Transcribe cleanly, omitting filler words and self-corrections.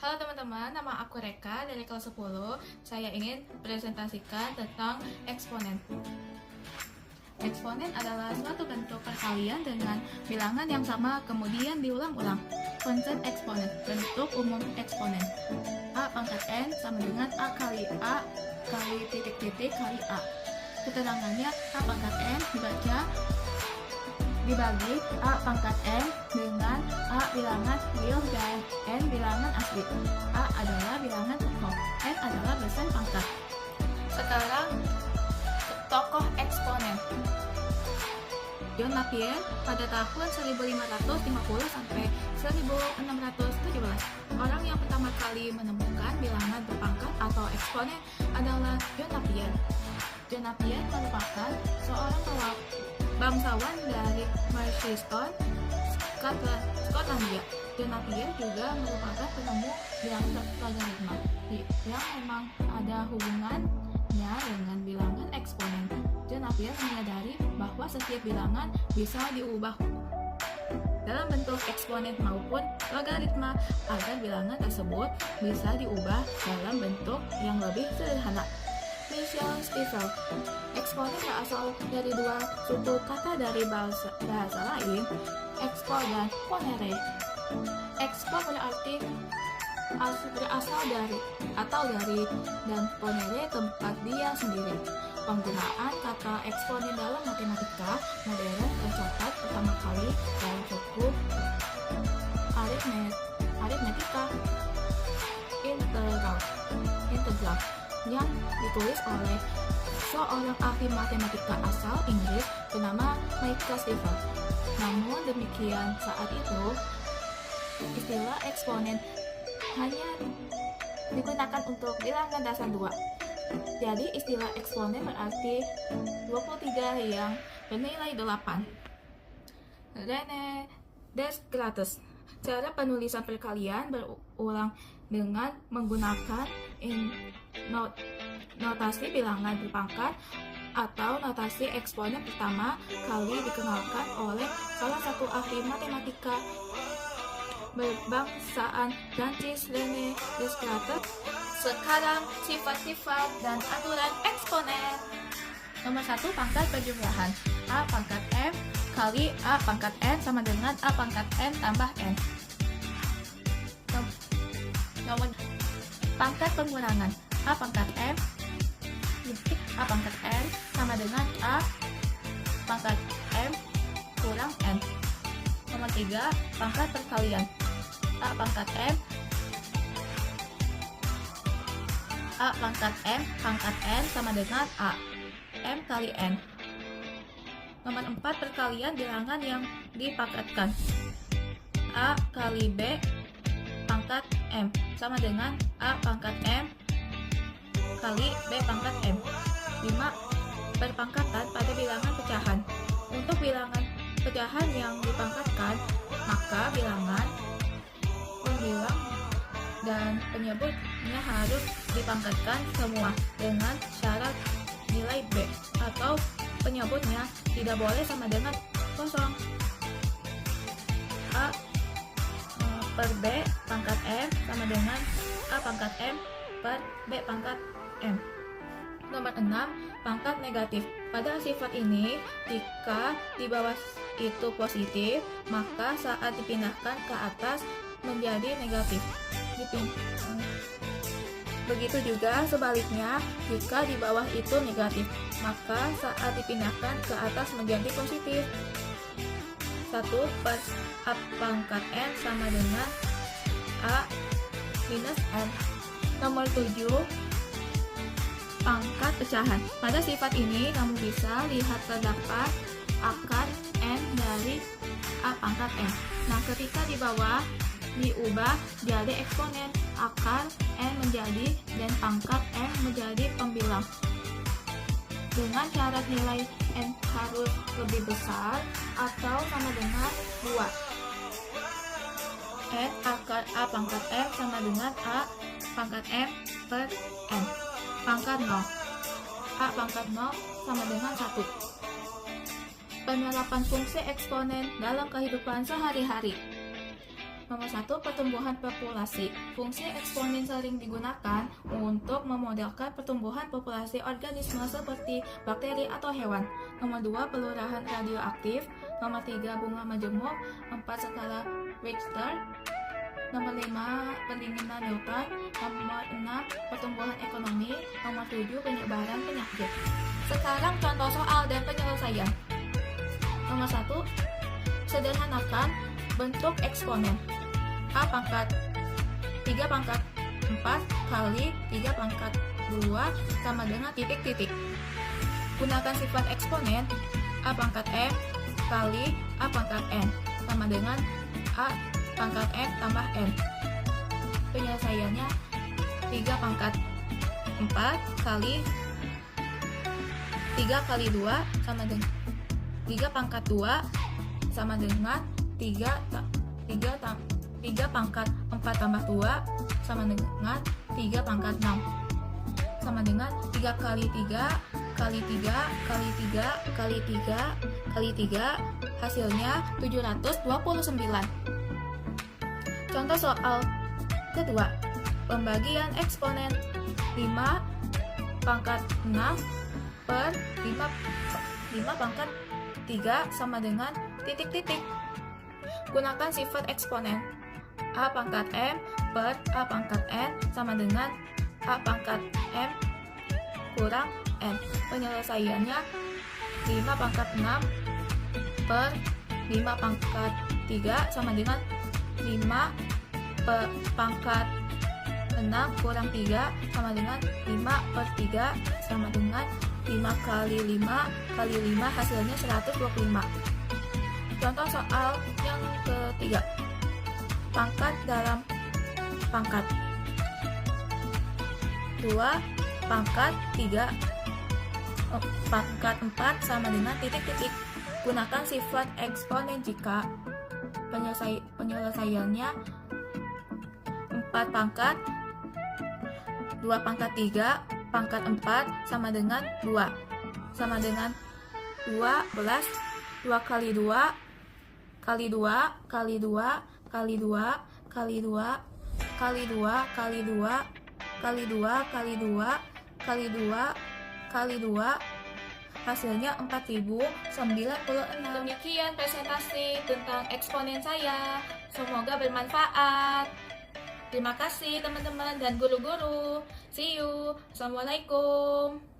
Halo teman-teman, nama aku Reka dari kelas 10. Saya ingin presentasikan tentang eksponen. Eksponen adalah suatu bentuk perkalian dengan bilangan yang sama kemudian diulang-ulang. Konsep eksponen, bentuk umum eksponen. A pangkat N sama dengan A kali A kali titik-titik kali A. Keterangannya A pangkat N dibaca dibagi A pangkat N dengan A bilangan real dan N bilangan asli. A adalah bilangan tokoh, N adalah besaran pangkat. Sekarang tokoh eksponen. John Napier pada tahun 1550 sampai 1617. Orang yang pertama kali menemukan bilangan berpangkat atau eksponen adalah John Napier. John Napier merupakan seorang bangsawan dari Merchiston, Skotlandia. John Napier juga merupakan penemu bilangan logaritma yang memang ada hubungannya dengan bilangan eksponen. John Napier menyadari bahwa setiap bilangan bisa diubah dalam bentuk eksponen maupun logaritma agar bilangan tersebut bisa diubah dalam bentuk yang lebih sederhana. Michel Stifel. Eksponen berasal dari dua suku kata dari bahasa lain, expo dan ponere. Expo berarti berasal dari dan ponere tempat dia sendiri. Penggunaan kata eksponen dalam matematika modern tercatat pertama kali dalam buku aritmetika integral yang ditulis oleh seorang ahli matematika asal Inggris bernama Michael Stifel. Namun demikian, saat itu istilah eksponen hanya digunakan untuk bilangan dasar 2. Jadi istilah eksponen berarti 23 yang bernilai 8. René Descartes. Cara penulisan perkalian berulang dengan menggunakan notasi bilangan berpangkat atau notasi eksponen pertama kali dikenalkan oleh salah satu ahli matematika berbangsaan Prancis, René Descartes. Sekarang sifat-sifat dan aturan eksponen. Nomor 1, pangkat penjumlahan. A pangkat M kali A pangkat N sama dengan A pangkat N tambah N. Nomor pangkat pengurangan. A pangkat M A pangkat N sama dengan A pangkat M kurang N. Nomor 3, pangkat perkalian. A pangkat M pangkat N sama dengan A M kali N. Nomor 4, perkalian bilangan yang dipangkatkan. A kali B pangkat M sama dengan A pangkat M kali B pangkat M. 5, perpangkatan pada bilangan pecahan. Untuk bilangan pecahan yang dipangkatkan, maka bilangan pembilang dan penyebutnya harus dipangkatkan semua dengan syarat nilai B, atau penyebutnya tidak boleh sama dengan kosong. A per B pangkat M sama dengan A pangkat M per B pangkat M. Nomor 6, pangkat negatif. Pada sifat ini, jika di bawah itu positif, maka saat dipindahkan ke atas menjadi negatif. Begitu juga sebaliknya, jika di bawah itu negatif, maka saat dipindahkan ke atas menjadi positif. 1 per A pangkat N sama dengan A minus N. Nomor 7, pangkat pecahan. Pada sifat ini, kamu bisa lihat terdapat akar N dari A pangkat N. Nah, ketika di bawah diubah jadi eksponen, akar N menjadi dan pangkat M menjadi pembilang. Dengan syarat nilai N harus lebih besar atau sama dengan 2. N akar A pangkat M sama dengan A pangkat M per N. Pangkat 0. A pangkat 0 sama dengan 1. Penerapan fungsi eksponen dalam kehidupan sehari-hari. Nomor 1, pertumbuhan populasi. Fungsi eksponen sering digunakan untuk memodelkan pertumbuhan populasi organisme seperti bakteri atau hewan. Nomor 2, pelurahan radioaktif. Nomor 3, bunga majemuk. 4, skala Richter. Nomor 5, pendinginan Newton. Nomor 6, pertumbuhan ekonomi. Nomor 7, penyebaran penyakit. Sekarang contoh soal dan penyelesaian. Nomor 1, sederhanakan bentuk eksponen. A pangkat 3 pangkat 4 kali 3 pangkat 2 sama dengan titik-titik. Gunakan sifat eksponen A pangkat M kali A pangkat N sama dengan A pangkat M tambah N. Penyelesaiannya 3 pangkat 4 kali 3 kali 2 sama dengan 3 pangkat 2 sama dengan 3 pangkat 4 tambah 2 sama dengan 3 pangkat 6 sama dengan 3 kali 3 kali 3 kali 3 kali 3 kali 3 hasilnya 729. Contoh soal kedua, pembagian eksponen 5 pangkat 6 per 5 pangkat 3 sama dengan titik-titik. Gunakan sifat eksponen A pangkat M per A pangkat N sama dengan A pangkat M kurang N. Penyelesaiannya 5 pangkat 6 per 5 pangkat 3 sama dengan 5 per pangkat 6 kurang 3 sama dengan 5 per 3 sama dengan 5 kali 5 kali 5 hasilnya 125. Contoh soal yang ketiga, pangkat dalam pangkat 2 pangkat 3 pangkat 4 sama dengan titik-titik. Gunakan sifat eksponen jika penyelesaiannya 4 pangkat 2 pangkat 3 pangkat 4 sama dengan 2 sama dengan 12 2 kali 2 kali 2 kali 2 kali 2 kali 2 kali 2 kali 2 kali 2 kali 2 kali 2 kali 2 hasilnya 4096. Demikian presentasi tentang eksponen saya. Semoga bermanfaat. Terima kasih teman-teman dan guru-guru. See you. Assalamualaikum.